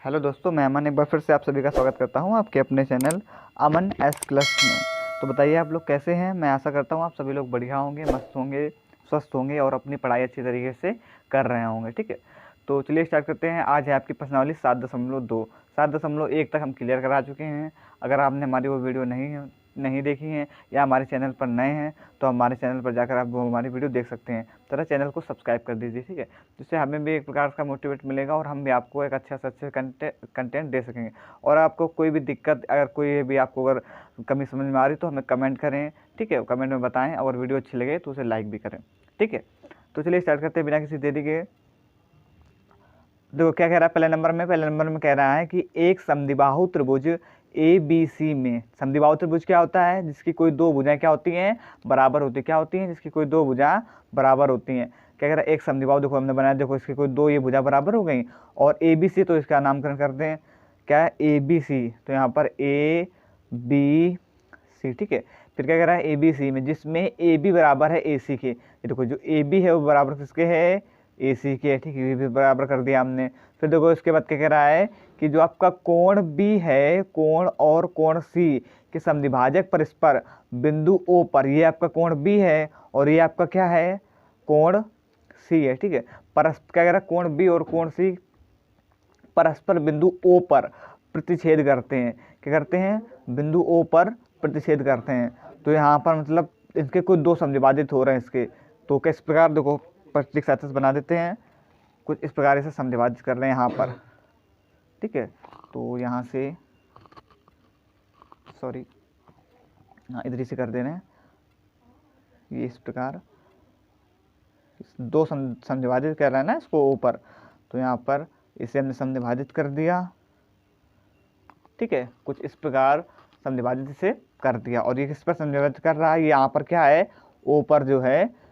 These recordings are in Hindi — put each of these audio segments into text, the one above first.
हेलो दोस्तों, मैं अमन एक बार फिर से आप सभी का स्वागत करता हूं आपके अपने चैनल अमन एस क्लास में। तो बताइए आप लोग कैसे हैं। मैं आशा करता हूं आप सभी लोग बढ़िया होंगे, मस्त होंगे, स्वस्थ होंगे और अपनी पढ़ाई अच्छी तरीके से कर रहे होंगे। ठीक है, तो चलिए स्टार्ट करते हैं। आज है आपकी प्रश्नावली 7.2 7.1 तक हम क्लियर करा चुके हैं। अगर आपने हमारी वो वीडियो नहीं देखी हैं या हमारे चैनल पर नए हैं तो हमारे चैनल पर जाकर आप वो हमारी वीडियो देख सकते हैं। तरह चैनल को सब्सक्राइब कर दीजिए, ठीक है, जिससे हमें भी एक प्रकार का मोटिवेट मिलेगा और हम भी आपको एक अच्छा से अच्छा कंटेंट दे सकेंगे। और आपको कोई भी दिक्कत, अगर कोई भी आपको अगर कमी समझ में आ रही तो हमें कमेंट करें, ठीक है, कमेंट में बताएं। और वीडियो अच्छी लगे तो उसे लाइक भी करें, ठीक है। तो चलिए स्टार्ट करते हैं बिना किसी देरी के। देखो क्या कह रहा है पहले नंबर में कह रहा है कि एक समद्विबाहु त्रिभुज ए बी सी में, समद्विबाहु त्रिभुज क्या होता है, जिसकी कोई दो भुजाएं क्या होती हैं, बराबर होती, क्या होती हैं, जिसकी कोई दो भुजा बराबर होती हैं। क्या कह रहा है, एक समद्विबाहु, देखो हमने बनाया, देखो इसकी कोई दो ये भुजा बराबर हो गई। और ए बी सी, तो इसका नामकरण करते हैं क्या है, ए बी सी। तो यहाँ पर ए बी सी, ठीक है। फिर क्या कह रहा है, ए बी सी में जिसमें ए बी बराबर है ए सी के। ये देखो जो ए बी है वो बराबर किसके है, ए सी के, ठीक है, ये भी बराबर कर दिया हमने। फिर देखो इसके बाद क्या कह रहा है कि जो आपका कोण बी है, कोण और कोण सी के समद्विभाजक परस्पर बिंदु ओ पर, ये आपका कोण बी है और ये आपका क्या है, कोण सी है, ठीक है। परस्पर क्या कह रहा है, कोण बी और कोण सी परस्पर बिंदु ओ पर प्रतिच्छेद करते हैं। क्या करते हैं, बिंदु ओ पर प्रतिच्छेद करते हैं। तो यहाँ पर मतलब इसके कुछ दो समद्विभाजित हो रहे हैं इसके। तो किस प्रकार, देखो प्रतीक साथ बना देते हैं, कुछ इस प्रकार से समद्विभाजित कर रहे हैं यहाँ पर, ठीक है। तो यहाँ से सॉरी, हाँ इधर से कर दे रहे हैं ये इस प्रकार, दो समद्विभाजित कर रहे हैं ना इसको ऊपर। तो यहाँ पर इसे हमने समद्विभाजित कर दिया, ठीक है, कुछ इस प्रकार समद्विभाजित से कर दिया। और ये किस पर समद्विभाजित कर रहा है, ये यहाँ पर क्या है, ओ पर जो है,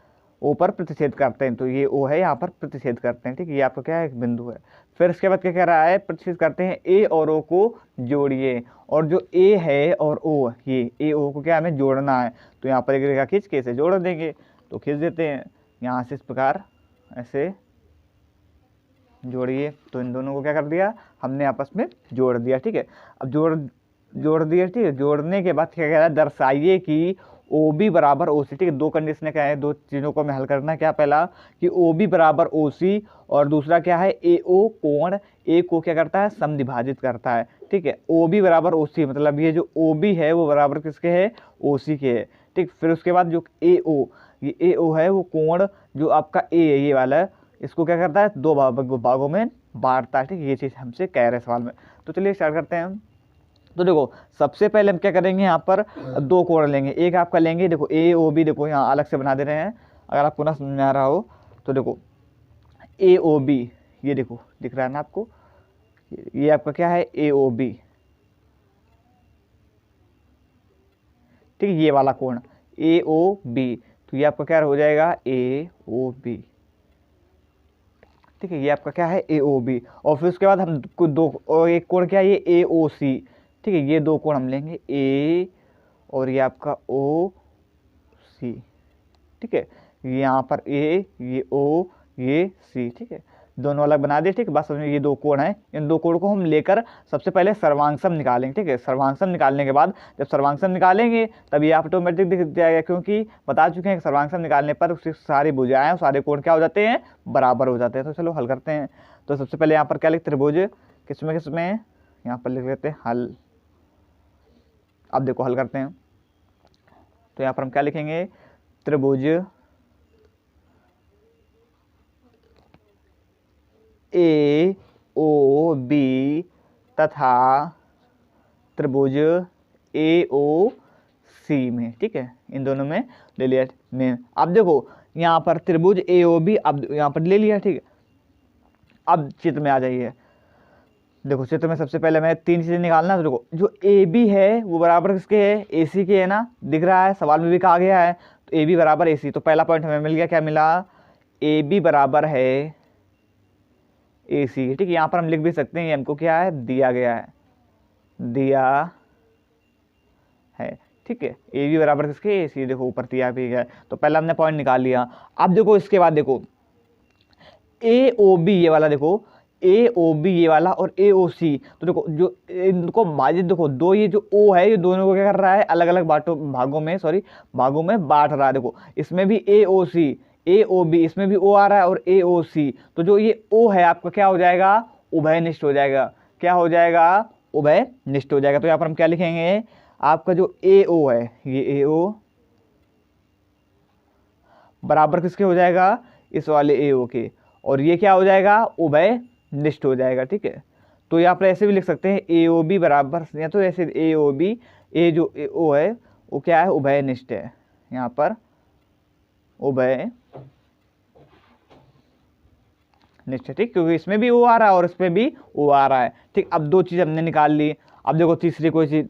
ओ पर प्रतिच्छेद करते हैं। तो ये ओ है, यहाँ पर प्रतिच्छेद करते हैं, ठीक है, ये आपका क्या है, एक बिंदु है। फिर इसके बाद क्या कह रहा है, प्रतिच्छेद करते हैं, ए और ओ को जोड़िए। और जो ए है और ओ, ये ए ओ को क्या हमें जोड़ना है। तो यहाँ पर एक रेखा खींच के इसे जोड़ देंगे। तो खींच देते हैं यहाँ से इस प्रकार, ऐसे जोड़िए। तो इन दोनों को क्या कर दिया, हमने आपस में जोड़ दिया, ठीक है। अब जोड़ दिया, ठीक है। जोड़ने के बाद क्या कह रहा है, दर्शाइए कि ओ बी बराबर ओ सी, ठीक है। दो कंडीशन क्या है, दो चीज़ों को हमें हल करना है। क्या पहला कि ओ बी बराबर ओ सी, और दूसरा क्या है, ए ओ कोण ए को क्या करता है, समद्विभाजित करता है, ठीक है। ओ बी बराबर ओ सी मतलब ये जो ओ बी है वो बराबर किसके है, ओ सी के है, ठीक। फिर उसके बाद जो ए ओ, ये ए ओ है वो कोण जो आपका ए है ये वाला, इसको क्या करता है, दो भागों में बांटता है, ठीक है। ये चीज़ हमसे कह रहे हैं सवाल में। तो चलिए स्टार्ट करते हैं हम। तो देखो सबसे पहले हम क्या करेंगे, यहाँ पर दो कोण लेंगे। एक आपका लेंगे, देखो ए ओ बी, देखो यहाँ अलग से बना दे रहे हैं अगर आपको ना समझ में आ रहा हो तो। देखो ए ओ बी, ये देखो दिख रहा है ना आपको, ये आपका क्या है, ए ओ बी, ठीक है, ये वाला कोण ए ओ बी। तो ये आपका क्या हो जाएगा, ए ओ बी, ठीक है, ये आपका क्या है, ए ओ बी। और फिर उसके बाद हम कुछ दो और एक कोण क्या है, ये ए ओ सी, ठीक है। ये दो कोण हम लेंगे, ए और ये आपका ओ सी, ठीक है। ये यहाँ पर ए, ये ओ, ये सी, ठीक है, दोनों अलग बना दिए, ठीक है। बस समझो ये दो कोण हैं, इन दो कोण को हम लेकर सबसे पहले सर्वांगसम निकालेंगे, ठीक है। सर्वांगसम निकालने के बाद जब सर्वांगसम निकालेंगे तब ये ऑटोमेटिक दिख जाएगा, क्योंकि बता चुके हैं कि सर्वांगसम निकालने पर उसकी सारी भुजाएं और सारे कोण क्या हो जाते हैं, बराबर हो जाते हैं। तो चलो हल करते हैं। तो सबसे पहले यहाँ पर क्या लिखते, त्रिभुज किसमें किसमें, यहाँ पर लिख लेते हैं हल। अब देखो हल करते हैं। तो यहाँ पर हम क्या लिखेंगे, त्रिभुज ए ओ बी तथा त्रिभुज ए ओ सी में, ठीक है, इन दोनों में ले लिया में। अब देखो यहाँ पर त्रिभुज ए ओ बी, अब यहाँ पर ले लिया, ठीक है। अब चित्र में आ जाइए। देखो चित्र में सबसे पहले मैं तीन चीजें निकालना। तो देखो जो ए बी है वो बराबर किसके है, ए सी के है ना, दिख रहा है सवाल में भी कहा गया है। तो ए बी बराबर ए सी, तो पहला पॉइंट हमें मिल गया, क्या मिला, ए बी बराबर है ए सी, ठीक है। यहाँ पर हम लिख भी सकते हैं, ये हमको क्या है, दिया गया है, दिया है, ठीक है। ए बी बराबर किसके, ए सी, देखो ऊपर दिया भी गया। तो पहला हमने पॉइंट निकाल लिया। अब देखो इसके बाद देखो ए ओ बी, ये वाला देखो ए ओ बी ये वाला और ए ओ सी, तो देखो जो इनको भाजित, देखो दो ये जो ओ है ये दोनों को क्या कर रहा है, अलग अलग भागों में भागों में बांट रहा है। देखो इसमें भी ए ओ सी, ए ओ बी, इसमें भी ओ आ रहा है और ए ओ सी, तो जो ये ओ है आपका क्या हो जाएगा, उभयनिष्ठ हो जाएगा। क्या हो जाएगा, उभयनिष्ठ हो जाएगा। तो यहाँ पर हम क्या लिखेंगे, आपका जो ए ओ है ये ए ओ बराबर किसके हो जाएगा, इस वाले ए ओ के, और ये क्या हो जाएगा, उभयनिष्ठ हो जाएगा। ठीक है, तो यहाँ पर ऐसे भी लिख सकते हैं ए ओ बी बराबर, या तो ऐसे ए ओ बी, ए जो ए ओ है वो क्या है, उभयनिष्ठ है, यहाँ पर उभयनिष्ठ, ठीक, क्योंकि इसमें भी ओ आ रहा है और इसमें भी ओ आ रहा है। ठीक, अब दो चीज़ हमने निकाल ली। अब देखो तीसरी कोई चीज़,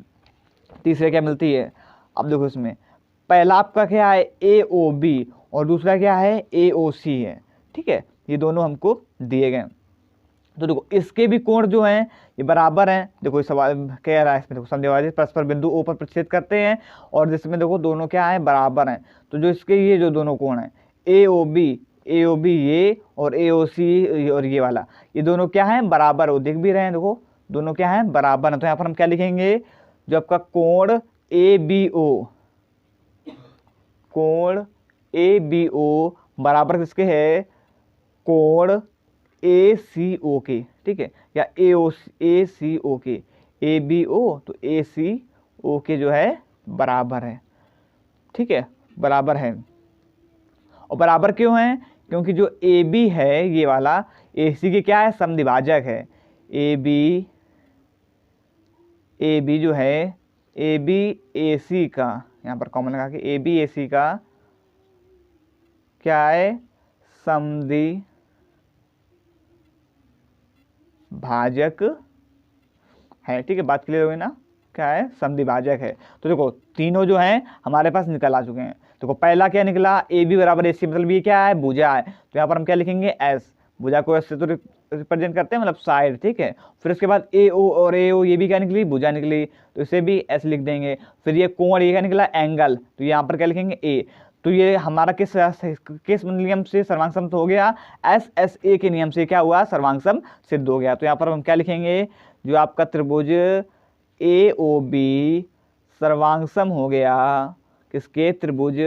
तीसरे क्या मिलती है, अब देखो इसमें पहला आपका क्या है ए ओ बी और दूसरा क्या है ए ओ सी है। ठीक है, ये दोनों हमको दिए गए। तो देखो इसके भी कोण जो हैं ये बराबर हैं। देखो इस सवाल कह रहा है इसमें, देखो समद्विभाजित परस्पर बिंदु ओ पर प्रतिच्छेद करते हैं और जिसमें देखो दोनों क्या है, बराबर हैं। तो जो इसके ये जो दोनों कोण हैं ए ओ बी ये और ए ओ सी और ये वाला, ये दोनों क्या हैं, बराबर, वो दिख भी रहे हैं, देखो दोनों क्या हैं, बराबर हैं। तो यहाँ पर हम क्या लिखेंगे, जो आपका कोण ए बी ओ, कोण ए बी ओ बराबर किसके है, कोण ए सी ओ के। ठीक है, या ए सी ओ के, ए बी ओ तो ए सी ओ के जो है बराबर है। ठीक है, बराबर है। और बराबर क्यों है, क्योंकि जो ए बी है ये वाला ए सी के क्या है, समद्विभाजक है। ए बी जो है ए बी ए सी का, यहाँ पर कॉमन लगा के ए बी ए सी का क्या है, समद्विभाजक है। ठीक है, बात क्लियर हुई ना, क्या है, समद्विभाजक है। तो देखो तीनों जो हैं हमारे पास निकल आ चुके हैं। देखो पहला क्या निकला, ए बी बराबर ए सी, मतलब ये क्या है, भुजा है। तो यहाँ पर हम क्या लिखेंगे, एस, भुजा को एस से तो रिप्रेजेंट करते हैं, मतलब साइड। ठीक है, फिर उसके बाद ए ओ और ए ओ ये भी क्या निकली, भुजा निकली, तो इसे भी एस लिख देंगे। फिर ये कोण, ये क्या निकला, एंगल, तो यहाँ पर क्या लिखेंगे, ए। तो ये हमारा किस नियम से सर्वांग सम हो गया, एस एस ए के नियम से क्या हुआ, सर्वांग सम सिद्ध हो गया। तो यहाँ पर हम क्या लिखेंगे, जो आपका त्रिभुज ए ओ बी सर्वांग सम हो गया किसके, त्रिभुज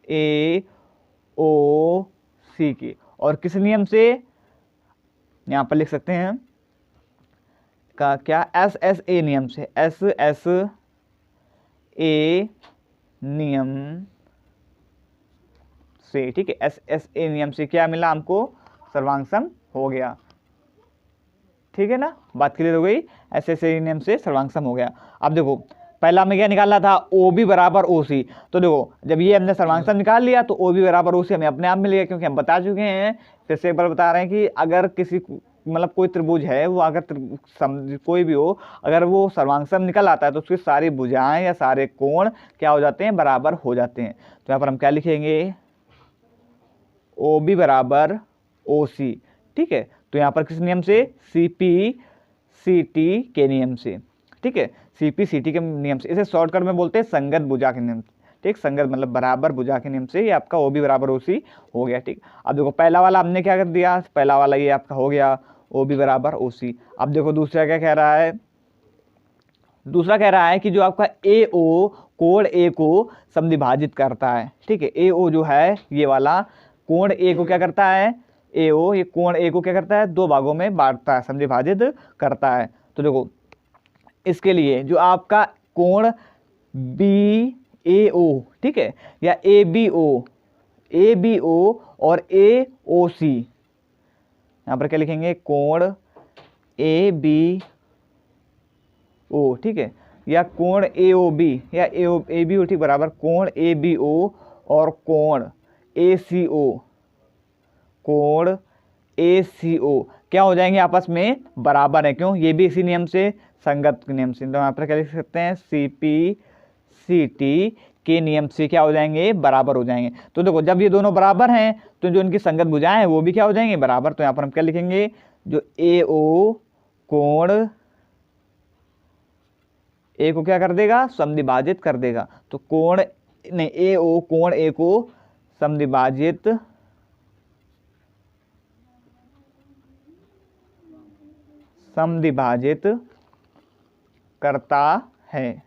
ए ओ सी की, और किस नियम से, यहाँ पर लिख सकते हैं का क्या, एस एस ए नियम से, एस एस ए नियम से। ठीक है, एस एस ए नियम से क्या मिला हमको, सर्वांग सम हो गया। ठीक है ना, बात क्लियर हो गई, एस एस ए नियम से सर्वांग सम हो गया। अब देखो पहला हमें क्या निकालना था, ओ बी बराबर ओ सी। तो देखो जब ये हमने सर्वांग सम निकाल लिया तो ओ बी बराबर ओ सी हमें अपने आप मिल गया, क्योंकि हम बता चुके हैं, फिर से एक बार बता रहे हैं कि अगर किसी मतलब कोई त्रिभुज है वो अगर कोई भी हो, अगर वो सर्वांग सम निकल आता है तो उसकी सारी भुजाएं या सारे कोण क्या हो जाते हैं, बराबर हो जाते हैं। तो यहाँ पर हम क्या लिखेंगे, ओ बी बराबर ओ सी। ठीक है, तो यहाँ पर किस नियम से, सी पी सी टी के नियम से। ठीक है, सी पी सी टी के नियम से, इसे शॉर्टकट में बोलते हैं संगत भुजा के नियम से। ठीक, संगत मतलब बराबर भुजा के नियम से ये आपका ओ बी बराबर ओ सी हो गया। ठीक, अब देखो पहला वाला हमने क्या कर दिया, पहला वाला ये आपका हो गया ओ बी बराबर ओ सी। अब देखो दूसरा क्या कह रहा है, दूसरा कह रहा है कि जो आपका ए ओ कोण ए को समद्विभाजित करता है। ठीक है, ए ओ जो है ये वाला कोण ए को क्या करता है, ए ओ ये कोण ए को क्या करता है, दो भागों में बांटता है, समद्विभाजित करता है। तो देखो इसके लिए जो आपका कोण बी ए ओ, ठीक है, या ए बी ओ और ए ओ सी, यहाँ पर क्या लिखेंगे, कोण ए बी ओ, ठीक है, या कोण ए ओ बी या ए बी ओ, ठीक, बराबर कोण ए बी ओ और कोण ए सी ओ, कोण ए सी ओ क्या हो जाएंगे, आपस में बराबर है। क्यों, ये भी इसी नियम से, संगत नियम से। तो यहाँ पर क्या लिख सकते हैं, सी पी सी टी के नियम से क्या हो जाएंगे, बराबर हो जाएंगे। तो देखो जब ये दोनों बराबर हैं तो जो इनकी संगत भुजाएं हैं वो भी क्या हो जाएंगे, बराबर। तो यहाँ पर हम क्या लिखेंगे, जो ए ओ कोण ए को क्या कर देगा, समद्विभाजित कर देगा। तो कोण नहीं, ए ओ कोण ए को समद्विभाजित समद्विभाजित करता है,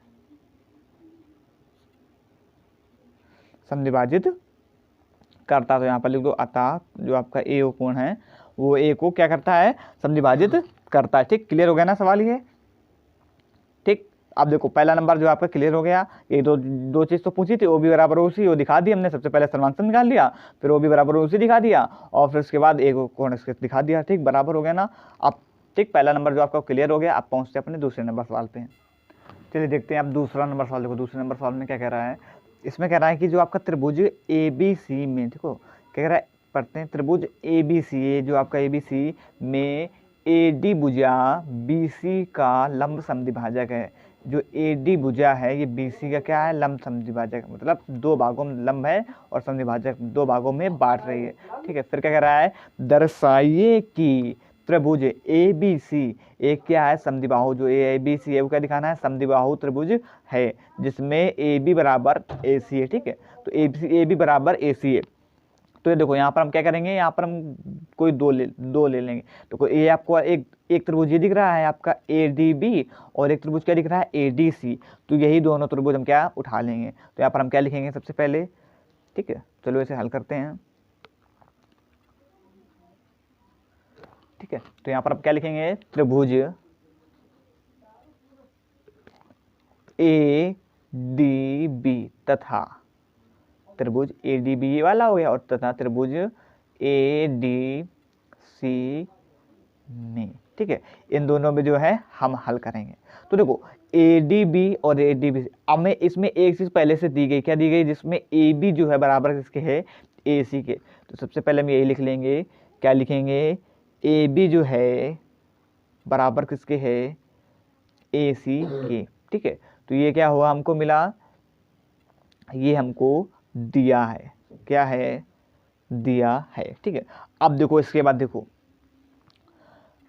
समद्विभाजित करता। तो यहाँ पर लिख दो अतः जो आपका ए ओ कोण है वो ए को क्या करता है, समद्विभाजित करता है। ठीक, क्लियर हो गया ना सवाल ये। ठीक, अब देखो पहला नंबर जो आपका क्लियर हो गया। ये दो चीज़ तो पूछी थी, ओ बी बराबर ओ सी, वो दिखा दी हमने। सबसे पहले सर्वांग निकाल लिया, फिर ओ बी बराबर ओ सी दिखा दिया, और फिर उसके बाद एक कोण इसके दिखा दिया। ठीक, बराबर हो गया ना। अब ठीक, पहला नंबर जो आपका क्लियर हो गया। अब पहुँचते हैं अपने दूसरे नंबर सवाल पे। चलिए देखते हैं अब दूसरा नंबर सवाल। देखो दूसरे नंबर सवाल में क्या कह रहा है, इसमें कह रहा है कि जो आपका त्रिभुज ए बी सी में, देखो क्या कह रहा है, पढ़ते हैं। त्रिभुज ए बी सी, जो आपका ए बी सी में ए डी भुजा बी सी का लंब समद्विभाजक है। जो ए डी भुजा है ये बी सी का क्या है, लंब समद्विभाजक, मतलब दो भागों में लंब है और समद्विभाजक दो भागों में बांट रही है। ठीक है, फिर क्या कह रहा है, दर्शाइए कि त्रिभुज ए बी सी एक क्या है, समद्विबाहु। जो ए बी सी है वो क्या दिखाना है, समद्विबाहु त्रिभुज है, जिसमें ए बी बराबर ए सी है। ठीक है, तो ए बी बराबर ए सी है। तो ये देखो यहाँ पर हम क्या करेंगे, यहाँ पर हम कोई दो ले लेंगे। तो ये आपको एक त्रिभुज ये दिख रहा है आपका ए डी बी, और एक त्रिभुज क्या दिख रहा है, ए डी सी। तो यही दोनों त्रिभुज हम क्या उठा लेंगे। तो यहाँ पर हम क्या लिखेंगे सबसे पहले। ठीक है, चलो इसे हल करते हैं। ठीक है, तो यहाँ पर आप क्या लिखेंगे, त्रिभुज ए डी बी तथा, त्रिभुज ए डी बी वाला हो गया, और तथा त्रिभुज ए डी सी में। ठीक है, इन दोनों में जो है हम हल करेंगे। तो देखो ए डी बी और ए डी बी, अब मैं इसमें एक चीज़ पहले से दी गई, क्या दी गई, जिसमें ए बी जो है बराबर किसके है, ए सी के। तो सबसे पहले हम यही लिख लेंगे, क्या लिखेंगे, ए बी जो है बराबर किसके है, ए सी के। ठीक है, तो ये क्या हुआ, हमको मिला, ये हमको दिया है, क्या है, दिया है। ठीक है, अब देखो इसके बाद देखो,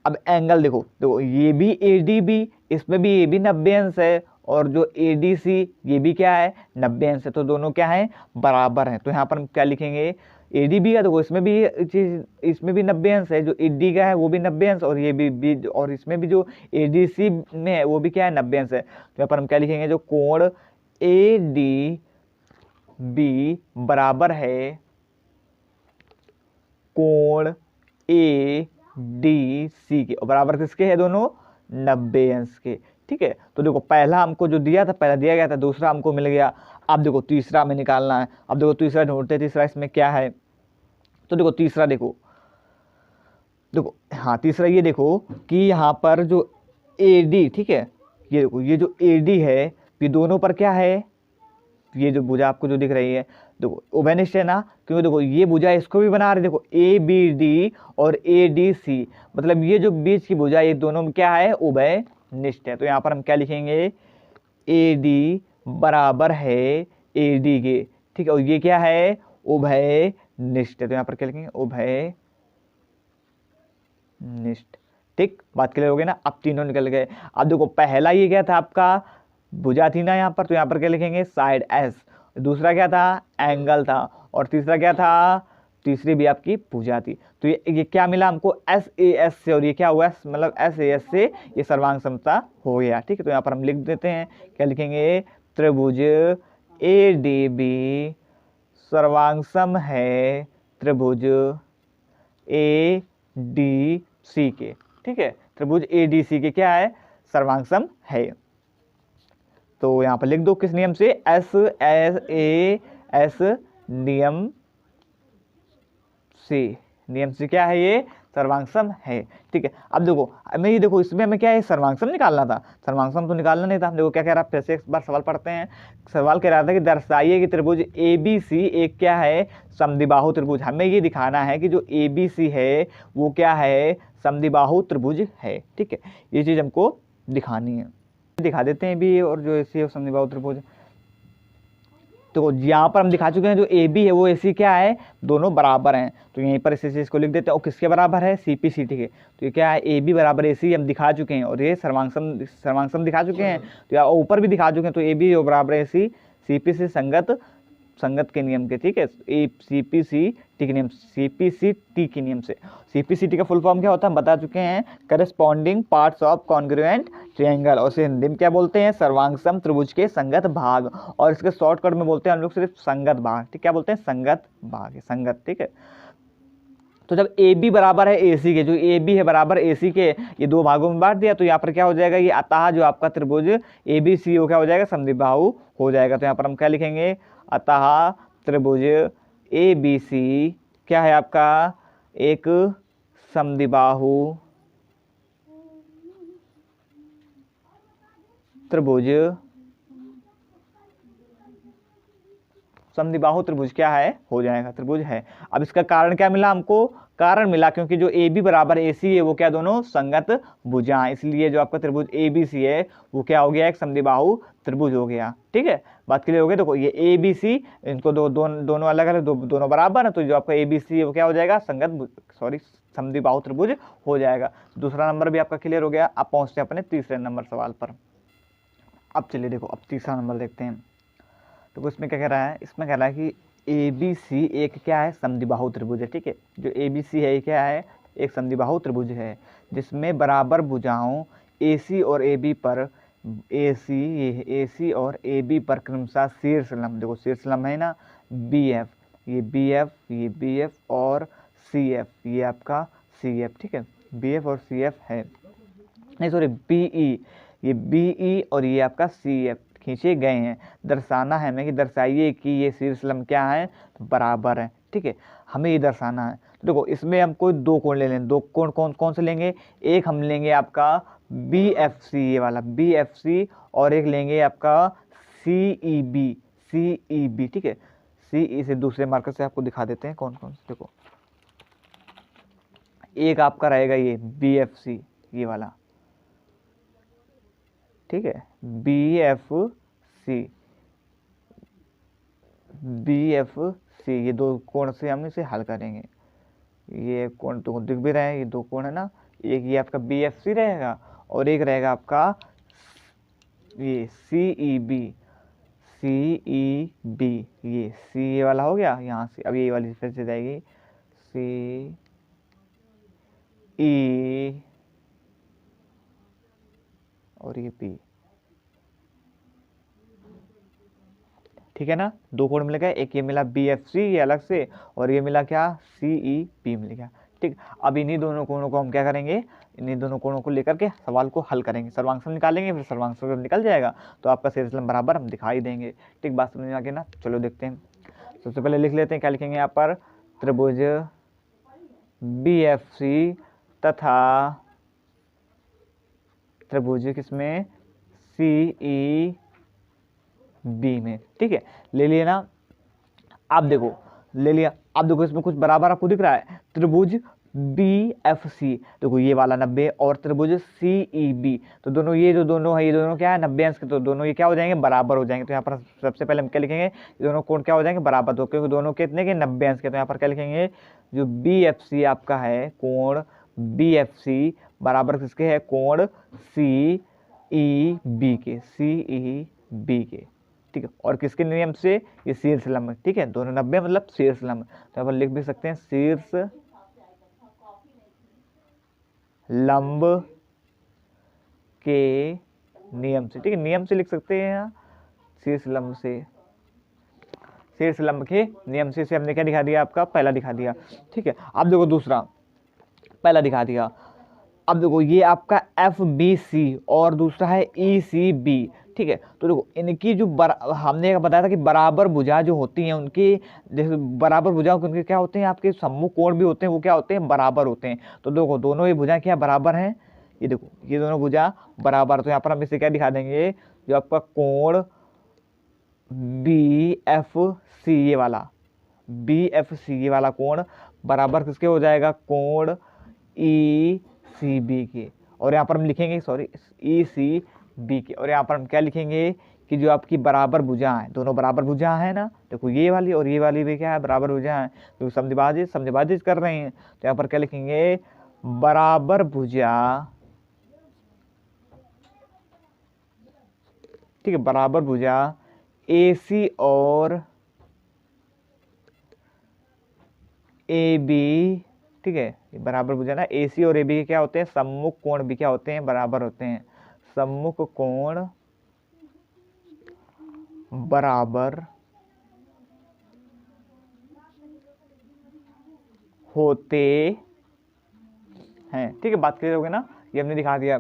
अब एंगल देखो, देखो ये भी ए डी बी, इसमें भी ये भी 90 अंश है, और जो ए डी सी ये भी क्या है, 90 अंश है। तो दोनों क्या है, बराबर हैं। तो यहाँ पर हम क्या लिखेंगे, ए डी बी का देखो इसमें भी चीज, इसमें भी 90 अंश है, जो ए डी का है वो भी 90 अंश, और ये भी और इसमें भी जो ए डी सी में है वो भी क्या है, 90 अंश है। तो यहाँ पर हम क्या लिखेंगे, जो कोण ए डी बी बराबर है कोण ए डी सी के, और बराबर किसके है, दोनों 90 अंश के। ठीक है, तो देखो पहला हमको जो दिया था, पहला दिया गया था, दूसरा हमको मिल गया। अब देखो तीसरा हमें निकालना है। अब देखो तीसरा ढूंढते, तीसरा इसमें क्या है। तो देखो तीसरा देखो, देखो हाँ तीसरा ये देखो कि यहाँ पर जो ए डी, ठीक है, ये देखो ये जो ए डी है, ये दोनों पर क्या है, ये जो भुजा आपको जो दिख रही है, देखो उभयनिष्ठ है ना, क्योंकि देखो ये भुजा इसको भी बना रहे, देखो ए बी डी और ए डी सी, मतलब ये जो बीच की भुजा ये दोनों में क्या है, उभयनिष्ठ है। तो यहाँ पर हम क्या लिखेंगे, ए डी बराबर है ए डी के। ठीक है, और ये क्या है, उभयनिष्ठ है। तो यहाँ पर क्या लिखेंगे, उभयनिष्ठ। ठीक, बात क्लियर हो गई ना। अब तीनों निकल गए। अब देखो पहला ये क्या था आपका, भुजा थी ना यहाँ पर, तो यहाँ पर क्या लिखेंगे, साइड एस। दूसरा क्या था, एंगल था, और तीसरा क्या था, तीसरी भी आपकी भुजा थी। तो ये क्या मिला हमको, एस ए एस से, और ये क्या हुआ, मतलब एस ए एस से ये सर्वांग समता हो गया। ठीक है, तो यहाँ पर हम लिख देते हैं, क्या लिखेंगे, त्रिभुज ए डी बी सर्वांग सम है त्रिभुज ए डी सी के। ठीक है, त्रिभुज ए डी सी के क्या है, सर्वांग सम है। तो यहाँ पर लिख दो किस नियम से, एस एस ए एस नियम से, नियम से क्या है, ये सर्वांगसम है। ठीक है, अब देखो हमें ये देखो इसमें हमें क्या है, सर्वांगसम निकालना था, सर्वांगसम तो निकालना नहीं था। देखो क्या कह रहा है, फिर से एक बार सवाल पढ़ते हैं। सवाल कह रहा था कि दर्शाइए कि त्रिभुज ए बी सी एक क्या है, समद्विबाहु त्रिभुज। हमें ये दिखाना है कि जो ए बी सी है वो क्या है, समद्विबाहु त्रिभुज है। ठीक है, ये चीज़ हमको दिखानी है, दिखा देते हैं भी, और जो ए सी है समद्विबाहु त्रिभुज। तो यहाँ पर हम दिखा चुके हैं, जो ए बी है वो ए सी क्या है, दोनों बराबर हैं। तो यहीं पर इस चीज़ को लिख देते हैं, और किसके बराबर है, सी पी सी। ठीक है, तो ये क्या है, ए बी बराबर ए सी हम दिखा चुके हैं, और ये सर्वांगसम दिखा चुके हैं। तो यहाँ ऊपर भी दिखा चुके हैं, तो ए बी बराबर ए सी, सी पी से संगत संगत के नियम के, ठीक है, CPCT के नियम, CPCT के नियम से। CPCT का फुल फॉर्म क्या होता है हम बता चुके हैं, corresponding parts of congruent triangle, और इसे हिंदी में क्या बोलते हैं, सर्वांगसम त्रिभुज के संगत भाग, और इसके शॉर्टकट में बोलते हैं हम लोग सिर्फ संगत भाग, ठीक, क्या बोलते हैं, संगत भाग, संगत, ठीक है। तो जब AB बराबर है AC के, जो AB है बराबर AC के, ये दो भागों में बांट दिया, तो यहाँ पर क्या हो जाएगा, ये अतः जो आपका त्रिभुज ABC वो क्या हो जाएगा, समद्विबाहु हो जाएगा। तो यहाँ पर हम क्या लिखेंगे, अतः त्रिभुज ABC क्या है आपका, एक समद्विबाहु त्रिभुज, समद्विबाहु त्रिभुज क्या है, हो जाएगा, त्रिभुज है। अब इसका कारण क्या मिला हमको, कारण मिला क्योंकि जो AB बराबर AC है वो क्या, दोनों संगत भुजा, इसलिए जो आपका त्रिभुज ABC है वो क्या हो गया, एक समद्विबाहु त्रिभुज हो गया, ठीक है, बात क्लियर हो गई। देखो ये ABC, इनको दोनों अलग अलग, दोनों बराबर है, तो जो आपका ABC है वो क्या हो जाएगा, समद्विबाहु त्रिभुज हो जाएगा। दूसरा नंबर भी आपका क्लियर हो गया। अब पहुंचते हैं अपने तीसरे नंबर सवाल पर। अब चलिए देखो, अब तीसरा नंबर देखते हैं। तो इसमें क्या कह रहा है, इसमें कह रहा है कि ABC एक क्या है, समद्विबाहु त्रिभुज है, ठीक है। जो ABC है ये क्या है, एक समद्विबाहु त्रिभुज है, जिसमें बराबर भुजाओं AC और AB पर, AC और AB पर क्रमशः शीर्ष लंब, देखो शीर्ष लंब है ना, BF, ये BF और CF, ये आपका CF, ठीक है, BF और CF है, नहीं सॉरी BE, ये BE और ये आपका CF खींचे गए हैं। दर्शाना है हमें कि दर्शाइए कि ये शीर्ष लंब क्या है, तो बराबर है, ठीक है, हमें ये दर्शाना है। तो देखो इसमें हम कोई दो कोण ले लें, दो कोण कौन से लेंगे, एक हम लेंगे आपका BFC, ये वाला BFC, और एक लेंगे आपका CEB, ठीक है। CE से दूसरे मार्कर से आपको दिखा देते हैं कौन कौन से। देखो एक आपका रहेगा ये BFC, ये वाला, ठीक है, BFC, ये दो कोण से हम इसे हल करेंगे। ये कोण तो दिख भी रहे हैं, ये दो कोण है ना, एक ये आपका BFC रहेगा और एक रहेगा आपका ये CEB, ये C ये वाला हो गया यहाँ से। अब ये वाली फिर से जाएगी CE, और ये P, ठीक है ना, दो कोण मिल गए, एक ये मिला BFC ये अलग से, और ये मिला क्या, CEP मिल गया, ठीक। अब इन्हीं दोनों कोणों को हम क्या करेंगे, इन्हीं दोनों कोणों को लेकर के सवाल को हल करेंगे, सर्वांगसम निकालेंगे, फिर सर्वांगसम निकल जाएगा तो आपका शीर्ष लंब बराबर हम दिखाई देंगे, ठीक, बात समझ में आ गई ना। चलो देखते हैं, सबसे पहले लिख लेते हैं, क्या लिखेंगे यहाँ पर, त्रिभुज BFC तथा त्रिभुज किसमें, CEB में, ठीक है, ले लिया ना। आप देखो ले लिया, अब देखो इसमें कुछ बराबर आपको दिख रहा है, त्रिभुज BFC, देखो ये वाला 90 और त्रिभुज CEB, तो दोनों ये जो दोनों है, ये दोनों क्या है 90 अंश के, तो दोनों ये क्या हो जाएंगे, बराबर हो जाएंगे। तो यहाँ पर सबसे पहले हम क्या लिखेंगे, ये दोनों कोण क्या हो जाएंगे, बराबर, तो क्योंकि दोनों कितने के 90 अंश के, तो यहाँ पर क्या लिखेंगे, जो BFC आपका है, कोण BFC बराबर किसके है, कोण CEB के, ठीक है, और किसके नियम से, ये शीर्ष लंब, ठीक है, दोनों 90 मतलब शीर्ष लंब, तो यहाँ पर लिख भी सकते हैं शीर्ष लंब के नियम से, ठीक है, नियम से लिख सकते हैं यहाँ, शीर्ष लंब के नियम से हमने क्या दिखा दिया, आपका पहला दिखा दिया, ठीक है। अब देखो दूसरा, पहला दिखा दिया, अब देखो ये आपका FBC और दूसरा है ECB, ठीक है। तो देखो इनकी जो हमने बताया था कि बराबर भुजा जो होती हैं उनकी, जैसे बराबर भुजाओं के उनके क्या होते हैं, आपके सम्मुख कोण भी होते हैं, वो क्या होते हैं, बराबर होते हैं। तो देखो दोनों ये भुजा क्या बराबर हैं, ये देखो ये दोनों भुजा बराबर, तो यहाँ पर हम इसे क्या दिखा देंगे, जो आपका कोण BFC ये वाला, BFC ये वाला कोण बराबर किसके हो जाएगा, कोण ECB के, और यहाँ पर हम लिखेंगे ECB के, और यहाँ पर हम क्या लिखेंगे कि जो आपकी बराबर भुजा है, दोनों बराबर भुजा है ना, देखो ये वाली और ये वाली भी क्या है, बराबर भुजा है, तो समद्विभाजित कर रहे हैं, तो यहाँ पर क्या लिखेंगे, बराबर भुजा, ठीक है, बराबर भुजा AC और ए बी, ठीक है, बराबर भुजा ना, ए सी और ए बी के क्या होते हैं, सम्मुख कोण भी क्या होते हैं, बराबर होते हैं। सम्मुख कोण बराबर होते हैं, ठीक है, बात क्लियर हो गई ना। ये हमने दिखा दिया,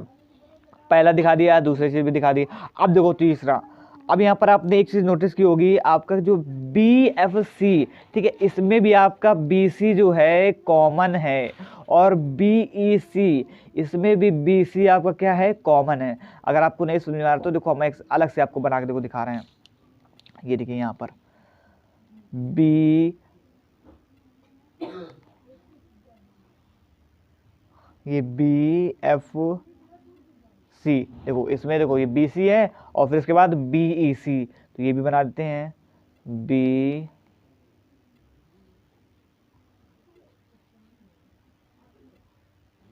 पहला दिखा दिया, दूसरी चीज भी दिखा दी। अब देखो तीसरा, अब यहाँ पर आपने एक चीज नोटिस की होगी, आपका जो बी एफ सी, ठीक है, इसमें भी आपका बी सी जो है कॉमन है, और बी ई सी, इसमें भी बी सी आपका क्या है, कॉमन है। अगर आपको नहीं समझ में आ रहा तो देखो हम एक अलग से आपको बना के देखो दिखा रहे हैं। ये देखिए यहाँ पर बी, ये बी एफ सी, देखो इसमें देखो ये बी सी है और फिर इसके बाद बी ई सी, तो ये भी बना देते हैं बी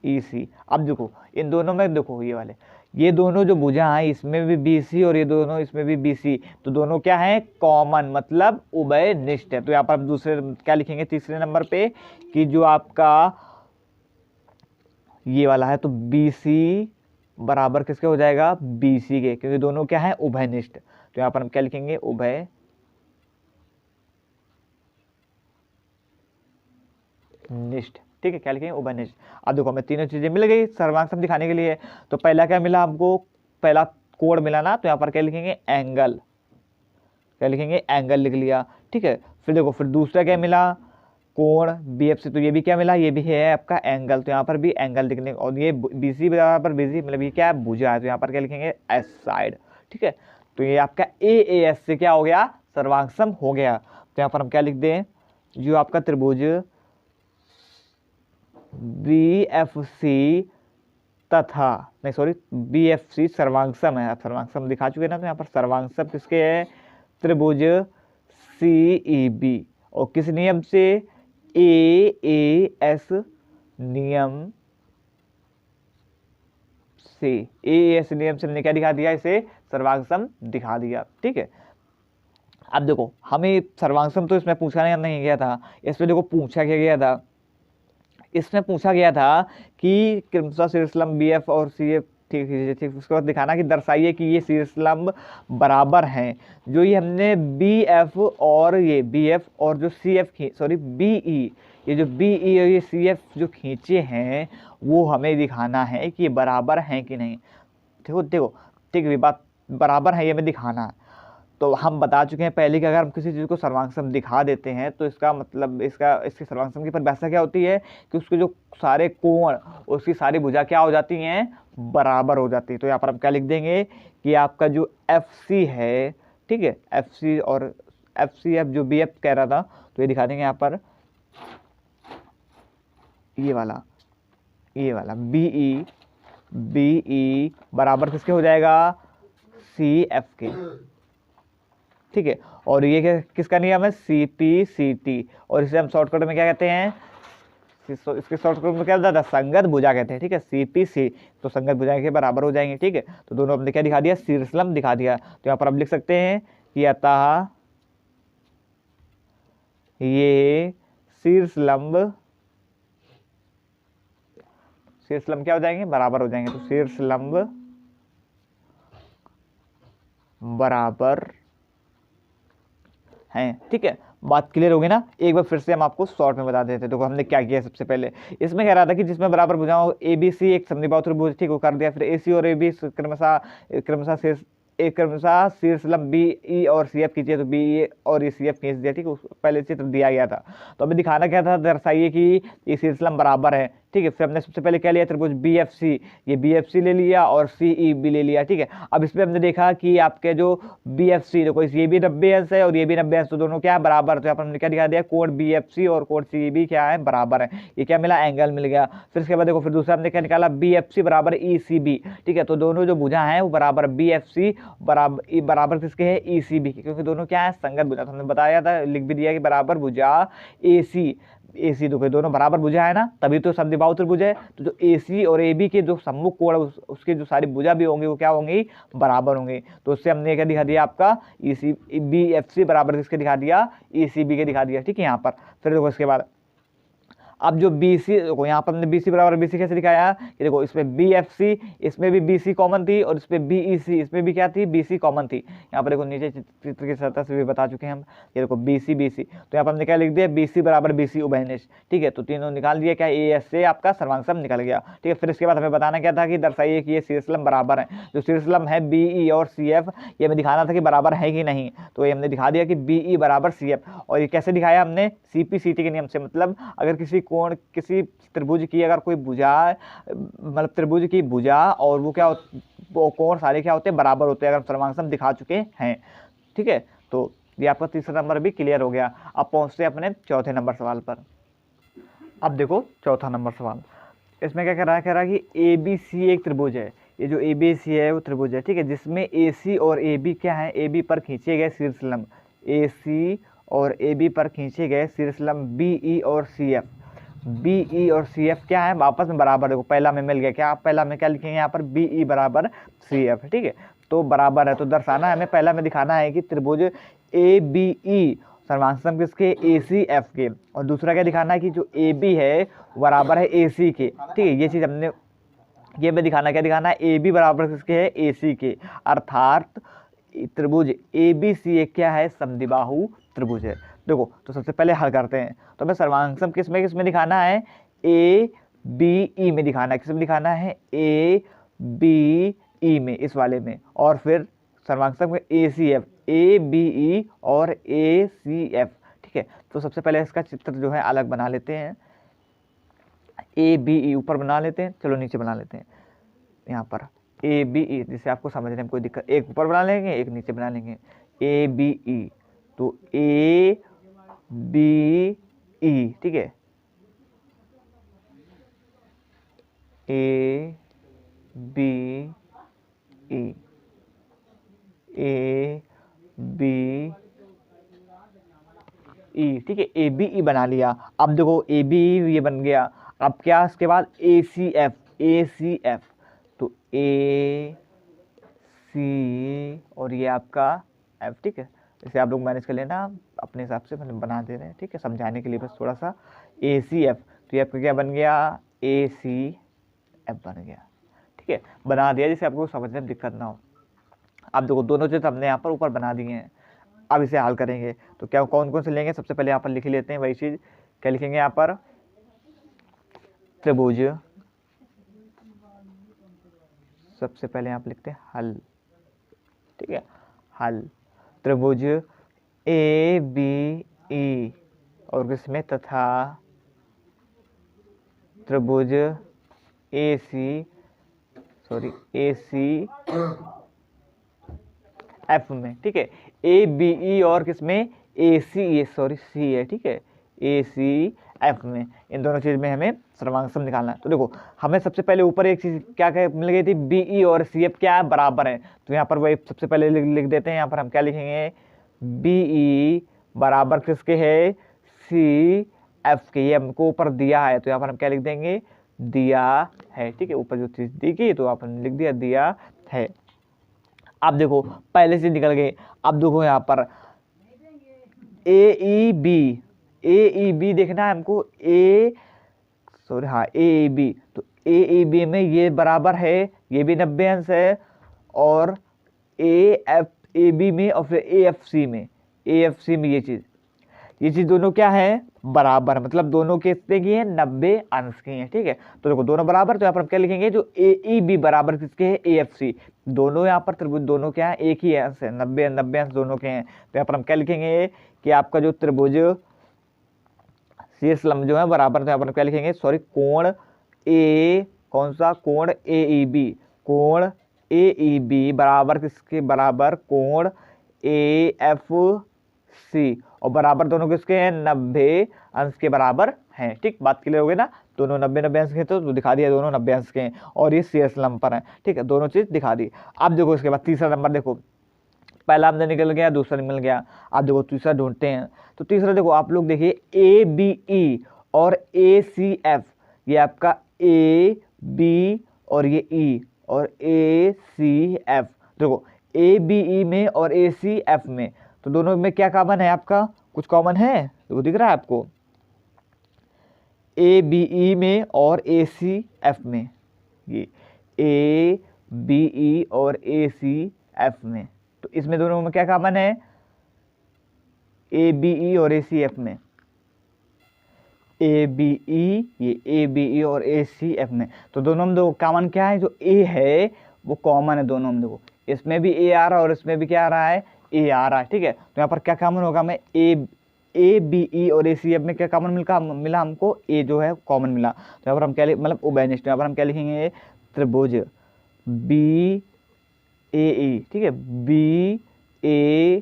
ई सी। अब देखो इन दोनों में देखो ये वाले, ये दोनों जो भुजा हैं इसमें भी बी सी और ये दोनों इसमें भी बी सी, तो दोनों क्या है, कॉमन, मतलब उभयनिष्ठ है। तो यहाँ पर हम दूसरे क्या लिखेंगे, तीसरे नंबर पे, कि जो आपका ये वाला है तो बी सी बराबर किसके हो जाएगा, बी सी के, क्योंकि दोनों क्या है, उभयनिष्ठ। तो यहाँ पर हम क्या लिखेंगे, उभय निष्ठ, ठीक है, क्या लिखेंगे, उभयनिष्ठ। अब देखो हमें तीनों चीजें मिल गई सर्वांग सम दिखाने के लिए। तो पहला क्या मिला हमको, पहला कोण मिला ना, तो यहाँ पर क्या लिखेंगे, एंगल, क्या लिखेंगे, एंगल लिख लिया, ठीक है। फिर देखो फिर दूसरा क्या मिला, कोण बी एफ सी, तो ये भी क्या मिला, ये भी है आपका एंगल, तो यहाँ पर भी एंगल लिखने, और ये बी सी बराबर बी सी, मतलब ये क्या है, भुजा है, तो यहाँ पर क्या लिखेंगे, एस साइड, ठीक है। तो ये आपका ए एस से क्या हो गया, सर्वांग सम हो गया। तो यहाँ पर हम क्या लिख दें, जो आपका त्रिभुज बी एफ सी तथा, नहीं सॉरी, बी एफ सी सर्वांग सम है, सर्वांग सम दिखा चुके ना, तो यहाँ पर सर्वांग सम किसके है, त्रिभुज सी ई बी, और किस नियम से, ए एस नियम से, ए एस नियम से हमने क्या दिखा दिया, इसे सर्वांग सम दिखा दिया, ठीक है। अब देखो हमें सर्वांग सम तो इसमें पूछा नहीं गया था, इसमें देखो पूछा क्या गया था, इसमें पूछा गया था कि क्रमशः शीर्षलंब बी एफ और सी एफ, ठीक है, ठीक, उसके बाद दिखाना कि दर्शाइए कि ये शीर्षलंब बराबर हैं। जो ये हमने बी एफ और ये बी एफ और जो C F sorry B E, ये जो बी ई और ये सी एफ जो खींचे हैं वो हमें दिखाना है कि ये बराबर हैं कि नहीं। देखो देखो, ठीक है, बात बराबर है ये हमें दिखाना है। तो हम बता चुके हैं पहले कि अगर हम किसी चीज़ को सर्वांग सम दिखा देते हैं तो इसका मतलब इसके सर्वांग सम की परिभाषा क्या होती है कि उसके जो सारे कोण, उसकी सारी भुजा क्या हो जाती हैं, बराबर हो जाती है। तो यहाँ पर हम क्या लिख देंगे कि आपका जो एफ सी है, ठीक है, एफ सी और एफ सी एफ जो बी एफ कह रहा था, तो ये दिखा देंगे यहाँ पर, ये वाला बी ई बराबर किसके हो जाएगा, सी एफ के, ठीक है। और ये किसका नियम है, सी पी सी टी, और इसे हम शॉर्टकट में क्या कहते हैं, इसके शॉर्टकट में क्या होता है, संगत भुजा कहते हैं, ठीक है, सी पी सी, तो संगत भुजा के बराबर हो जाएंगे, ठीक है। तो दोनों हमने क्या दिखा दिया, शीर्षलंब दिखा दिया। तो यहाँ पर हम लिख सकते हैं कि अतः ये शीर्षलंब क्या हो जाएंगे, बराबर हो जाएंगे। तो शीर्षलंब बराबर हैं, ठीक है, बात क्लियर होगी ना। एक बार फिर से हम आपको शॉर्ट में बता देते हैं। देखो हमने क्या किया, सबसे पहले इसमें कह रहा था कि जिसमें बराबर भुजाओं ए बी सी एक समद्विबाहु त्रिभुज, ठीक, वो कर दिया। फिर ए सी और ए बी क्रमशः शीर्षलंब बी ई और सी एफ खींचे, तो बी ई और सी एफ खींच दिया, ठीक, पहले चित्र दिया गया था। तो हमें दिखाना क्या था, दर्शाइए कि ये शीर्षलंब बराबर है, ठीक है। फिर हमने सबसे पहले क्या लिया, त्रिभुज बी एफ सी, ये बी एफ सी ले लिया और सी ई बी ले लिया, ठीक है। अब इसमें हमने देखा कि आपके जो बी एफ सी, देखो ये भी 90 अंश है और ये भी 90 अंश, तो दोनों क्या है, बराबर। तो यहाँ पर हमने क्या दिखा दिया, कोण बी एफ सी और कोण सी ई बी क्या है, बराबर है। ये क्या मिला, एंगल मिल गया। फिर इसके बाद देखो फिर दूसरा हमने क्या निकाला, बी एफ सी बराबर ई सी बी, ठीक है। तो दोनों जो भुजा है वो बराबर, बी एफ सी बराबर किसके है, ई सी बी के, क्योंकि दोनों क्या है, संगत भुजा। तो हमने बताया था, लिख भी दिया कि बराबर भुजा ए सी देखो दोनों बराबर भुजा है ना, तभी तो समद्विबाहु त्रिभुज है। तो जो ए सी और ए बी के जो सम्मुख कोण उसके जो सारी भुजा भी होंगे वो क्या होंगी, बराबर होंगे। तो उससे हमने क्या दिखा दिया, आपका ई सी बी एफ सी बराबर किसके दिखा दिया, ई सी बी के दिखा दिया, ठीक है। यहाँ पर फिर देखो इसके बाद अब जो बी सी, देखो यहाँ पर हमने बी सी बराबर बी सी कैसे दिखाया, ये देखो इसमें बी एफ सी, इसमें भी बी सी कॉमन थी, और इसमें बी ई सी, इसमें भी क्या थी, बी सी कॉमन थी। यहाँ पर देखो नीचे चित्र की सतह से भी बता चुके हैं हम, ये देखो बी सी, तो यहाँ पर हमने क्या लिख दिया, बी सी बराबर बी सी उभयनिष्ठ। ठीक है, तो तीनों निकाल दिया, क्या ए एस से आपका सर्वांग सम निकल गया। ठीक है, फिर इसके बाद हमें बताना क्या था कि दर्शाइए कि ये शीर्षलंब बराबर है। जो शीर्षलंब है बी ई और सी एफ, ये हमें दिखाना था कि बराबर है कि नहीं, तो ये हमने दिखा दिया कि बी ई बराबर सी एफ। और ये कैसे दिखाया हमने, सी पी सी टी के नियम से, मतलब अगर किसी कोण, किसी त्रिभुज की अगर कोई भुजा, मतलब त्रिभुज की भुजा और वो क्या, वो कोण सारे क्या होते हैं, बराबर होते हैं, अगर सर्वांग सम दिखा चुके हैं। ठीक है, तो ये आपका तीसरा नंबर भी क्लियर हो गया। अब पहुंचते हैं अपने चौथे नंबर सवाल पर। अब देखो चौथा नंबर सवाल, इसमें क्या कह रहा है कि ए बी सी एक त्रिभुज है। ये जो ए बी सी है वो त्रिभुज है। ठीक है, जिसमें ए सी और ए बी क्या है, ए बी पर खींचे गए शीर्षलंब, ए सी और ए बी पर खींचे गए शीर्षलंब बी ई और सी एफ, बी ई और सी एफ क्या है, आपस में बराबर। देखो पहला में मिल गया, क्या आप पहला में क्या लिखेंगे यहाँ पर, बी ई बराबर सी एफ। ठीक है, तो बराबर है, तो दर्शाना है हमें, पहला में दिखाना है कि त्रिभुज ए बी ई सर्वांग सम किसके, ए सी एफ के, और दूसरा क्या दिखाना है कि जो ए बी है बराबर है ए सी के। ठीक है, ये चीज़ हमने, ये में दिखाना, क्या दिखाना है, ए बी बराबर किसके है, ए सी के, अर्थात त्रिभुज ए बी सी एक क्या है, समद्विबाहु त्रिभुज है। देखो तो सबसे पहले हल करते हैं, तो हमें सर्वांग सम किसमें दिखाना है, ए बी ई में दिखाना है। किसमें दिखाना है, ए बी ई में, इस वाले में, और फिर सर्वांग सम ए C F, A B E और ए सी एफ। ठीक है, तो सबसे पहले इसका चित्र जो है अलग बना लेते हैं, ए बी ई ऊपर बना लेते हैं, चलो नीचे बना लेते हैं यहाँ पर ए बी ई, जिससे आपको समझने में कोई दिक्कत, एक ऊपर बना लेंगे एक नीचे बना लेंगे, ए बी ई, तो ए बी ई, ठीक है, A B E, A B E, ठीक है, ए बी ई बना लिया। अब देखो ए बी ई ये बन गया, अब क्या इसके बाद ए सी एफ, ए सी एफ, तो ए सी और ये आपका एफ। ठीक है, इसे आप लोग मैनेज कर लेना अपने हिसाब से, मतलब बना दे रहे हैं। ठीक है, समझाने के लिए बस थोड़ा सा, ए सी एफ, तो ये आपका क्या बन गया, ए सी एफ बन गया। ठीक है, बना दिया जिससे आपको समझने में दिक्कत ना हो। अब देखो दोनों चीज़ हमने यहाँ पर ऊपर बना दी हैं, अब इसे हल करेंगे तो क्या कौन कौन से लेंगे, सबसे पहले यहाँ पर लिख लेते हैं वही चीज़, क्या लिखेंगे यहाँ पर, त्रिभुज, सबसे पहले यहाँ पर लिखते हैं हल। ठीक है, हल त्रिभुज ए बी ई और किसमें, तथा त्रिभुज ए सी, सॉरी ए सी एफ में। ठीक है, ए बी ई और किसमें, ए सी, ये सॉरी सी है। ठीक है, ए सी एफ में, इन दोनों चीज़ में हमें सर्वांग सम निकालना है। तो देखो हमें सबसे पहले ऊपर एक चीज़ क्या मिल गई थी, बी ई और सी एफ क्या है, बराबर है, तो यहाँ पर वही सबसे पहले लिख देते हैं। यहाँ पर हम क्या लिखेंगे, बी ई बराबर किसके है, सी एफ के, ये हमको ऊपर दिया है, तो यहाँ पर हम क्या लिख देंगे, दिया है। ठीक है, ऊपर जो चीज़ दी गई तो आपने लिख दिया, दिया है। अब देखो पहले से निकल गए, अब देखो यहाँ पर ए ई बी, ए ई बी देखना है हमको, ए सॉरी हाँ ए ई बी, तो ए ई बी में ये बराबर है, ये भी 90 अंश है, और ए एफ ए बी में और फिर ए एफ सी में, ए एफ सी में ये चीज़ दोनों क्या है, बराबर, मतलब दोनों कितने की है, 90 अंश की है। ठीक है, तो देखो दोनों बराबर, तो यहाँ पर हम क्या लिखेंगे, जो ए ई बी बराबर किसके है, ए एफ सी, दोनों यहाँ पर त्रिभुज दोनों क्या है, एक ही अंश है, 90 अंश दोनों के हैं। तो यहाँ पर हम क्या लिखेंगे कि आपका जो त्रिभुज शीर्षलंब जो है बराबर, तो यहाँ पर क्या लिखेंगे, सॉरी कोण ए, कौन सा कोण, ए ई बी, कोण ए ई बी बराबर किसके, बराबर कोण ए एफ सी, और बराबर दोनों किसके हैं, 90 अंश के बराबर हैं। ठीक, बात क्लियर हो गई ना, दोनों 90 अंश के, तो दिखा दिया दोनों 90 अंश के हैं, और ये शीर्षलंब पर है। ठीक है, दोनों चीज़ दिखा दी। अब देखो इसके बाद तीसरा नंबर, देखो पहला हमने निकल गया, दूसरा मिल गया, अब देखो तीसरा ढूंढते हैं। तो तीसरा देखो आप लोग देखिए, ए बी ई और ए सी एफ, ये आपका ए बी और ये ई और ए सी एफ, देखो ए बी ई में और ए सी एफ में, तो दोनों में क्या कॉमन है आपका, कुछ कॉमन है, देखो दिख रहा है आपको, ABE में और ACF में, ये ABE और ACF में, तो इसमें दोनों में क्या कॉमन है, ABE और ACF में, ABE, ये ABE और ACF में, तो दोनों में देखो कॉमन क्या है, जो A है वो कॉमन है दोनों में। देखो इसमें भी A आ रहा है और इसमें भी क्या आ रहा है, A आ रहा है, ठीक है। तो यहाँ पर क्या कॉमन होगा, मैं ABE और ACF में क्या कॉमन मिला हमको, A जो है कॉमन मिला। तो यहाँ पर हम क्या मतलब उभयनिष्ठ, यहाँ पर हम क्या लिखेंगे, त्रिभुज BAE, ठीक है, BAE,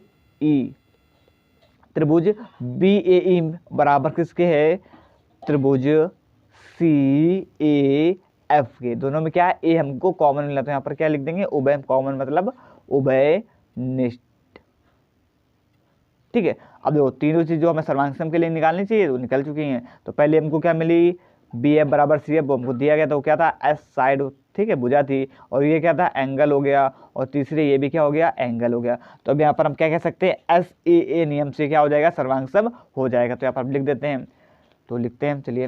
त्रिभुज BAE बराबर किसके है, त्रिभुज CAF के। दोनों में क्या है, A हमको कॉमन मिला, तो यहाँ पर क्या लिख देंगे, उभय कॉमन मतलब उभयनिष्ठ, ठीक है। अब देखो तीनों चीज जो हमें सर्वांग सम के लिए निकालनी चाहिए वो निकल चुकी हैं। तो पहले हमको क्या मिली, BF बराबर CF, वो हमको दिया गया था, वो क्या था, S साइड, ठीक है, भुजा थी, और ये क्या था, एंगल हो गया, और तीसरे ये भी क्या हो गया, एंगल हो गया। तो अब यहाँ पर हम क्या कह सकते हैं, SAA नियम से क्या हो जाएगा, सर्वांग सम हो जाएगा। तो यहाँ पर हम लिख देते हैं, तो लिखते हैं, चलिए,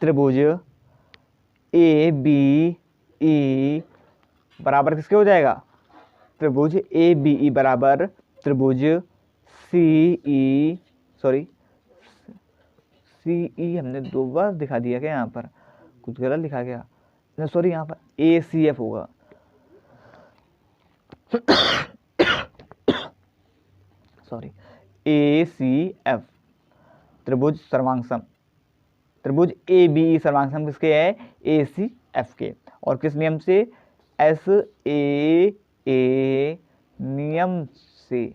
त्रिभुज ABE बराबर किसके हो जाएगा, त्रिभुज ABE बराबर त्रिभुज CE हमने 2 बार दिखा दिया क्या, यहाँ पर कुछ गलत लिखा गया, सॉरी, यहाँ पर ACF होगा, सॉरी, ACF त्रिभुज सर्वांगसम, त्रिभुज ABE सर्वांगसम किसके है, ACF के, और किस नियम से, SAA नियम से।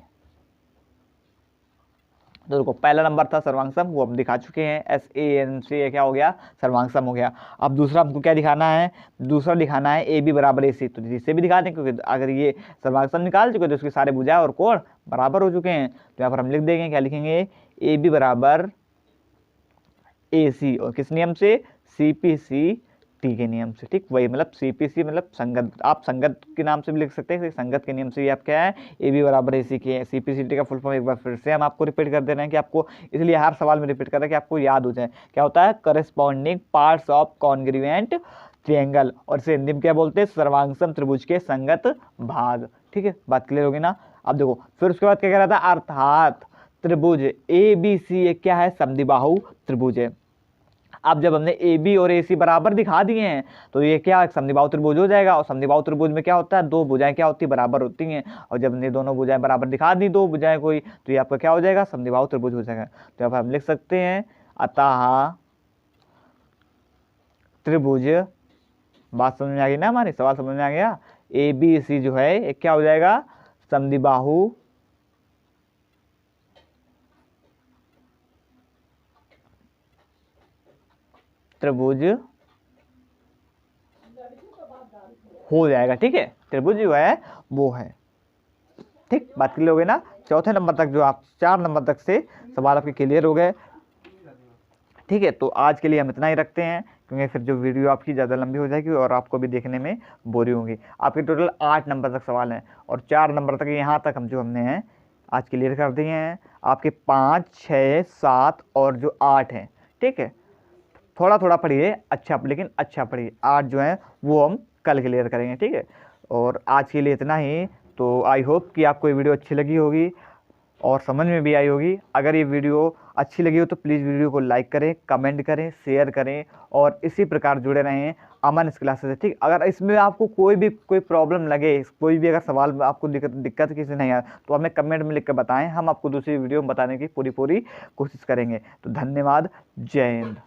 तो देखो पहला नंबर था सर्वांगसम, वो हम दिखा चुके हैं, SAN से क्या हो गया, सर्वांगसम हो गया। अब दूसरा हमको क्या दिखाना है, दूसरा दिखाना है AB बराबर AC, तो जिससे भी दिखा दें, क्योंकि अगर ये सर्वांगसम निकाल चुके तो उसके सारे भुजा और कोण बराबर हो चुके हैं। तो यहाँ पर हम लिख देंगे, क्या लिखेंगे, AB बराबर AC, और किस नियम से, CPCT के नियम से, ठीक, वही मतलब CPC मतलब संगत, आप संगत के नाम से भी लिख सकते हैं, संगत के नियम से ये आप क्या है, AB बराबर AC के, CPCT का फुल फॉर्म एक बार फिर से हम आपको रिपीट कर दे रहे हैं कि आपको, इसलिए हर सवाल में रिपीट कर रहे हैं कि आपको याद हो जाए। क्या होता है, corresponding parts of congruent triangle, और इसे हिंदी में क्या बोलते हैं, सर्वांगसम त्रिभुज के संगत भाग, ठीक है, बात क्लियर होगी ना। अब देखो फिर उसके बाद क्या कह रहा था, अर्थात त्रिभुज ABC एक क्या है, समद्विबाहु त्रिभुज है। अब जब हमने AB और AC बराबर दिखा दिए हैं तो ये क्या समद्विबाहु त्रिभुज हो जाएगा, और समद्विबाहु त्रिभुज में क्या होता है, दो भुजाएं क्या होती है, बराबर होती हैं, और जब हमने दोनों भुजाएं बराबर दिखा दी, दो भुजाएं कोई, तो ये आपका क्या हो जाएगा, समद्विबाहु त्रिभुज हो जाएगा। तो अब हम लिख सकते हैं, अतः त्रिभुज, बात समझ में आ गई ना, हमारी सवाल समझ में आ गया, ABC जो है एक क्या हो जाएगा, समद्विबाहु त्रिभुज हो जाएगा, ठीक है, त्रिभुज जो है वो है, ठीक, बात क्लियर हो गई ना। चौथे नंबर तक जो आप 4 नंबर तक से सवाल आपके क्लियर हो गए, ठीक है। तो आज के लिए हम इतना ही रखते हैं, क्योंकि फिर जो वीडियो आपकी ज़्यादा लंबी हो जाएगी और आपको भी देखने में बोरी होगी। आपके टोटल 8 नंबर तक सवाल हैं, और 4 नंबर तक यहाँ तक हम जो हमने हैं आज क्लियर कर दिए हैं। आपके 5, 6, 7 और जो 8 हैं, ठीक है, थोड़ा थोड़ा पढ़िए, अच्छा, लेकिन अच्छा पढ़िए। 8 जो है वो हम कल क्लियर करेंगे, ठीक है। और आज के लिए इतना ही। तो आई होप कि आपको ये वीडियो अच्छी लगी होगी और समझ में भी आई होगी। अगर ये वीडियो अच्छी लगी हो तो प्लीज़ वीडियो को लाइक करें, कमेंट करें, शेयर करें, और इसी प्रकार जुड़े रहें अमन क्लासेस से, ठीक। अगर इसमें आपको कोई प्रॉब्लम लगे, कोई भी अगर सवाल में आपको दिक्कत किसी नहीं आए तो हमें कमेंट में लिख कर बताएं, हम आपको दूसरी वीडियो में बताने की पूरी कोशिश करेंगे। तो धन्यवाद, जय हिंद।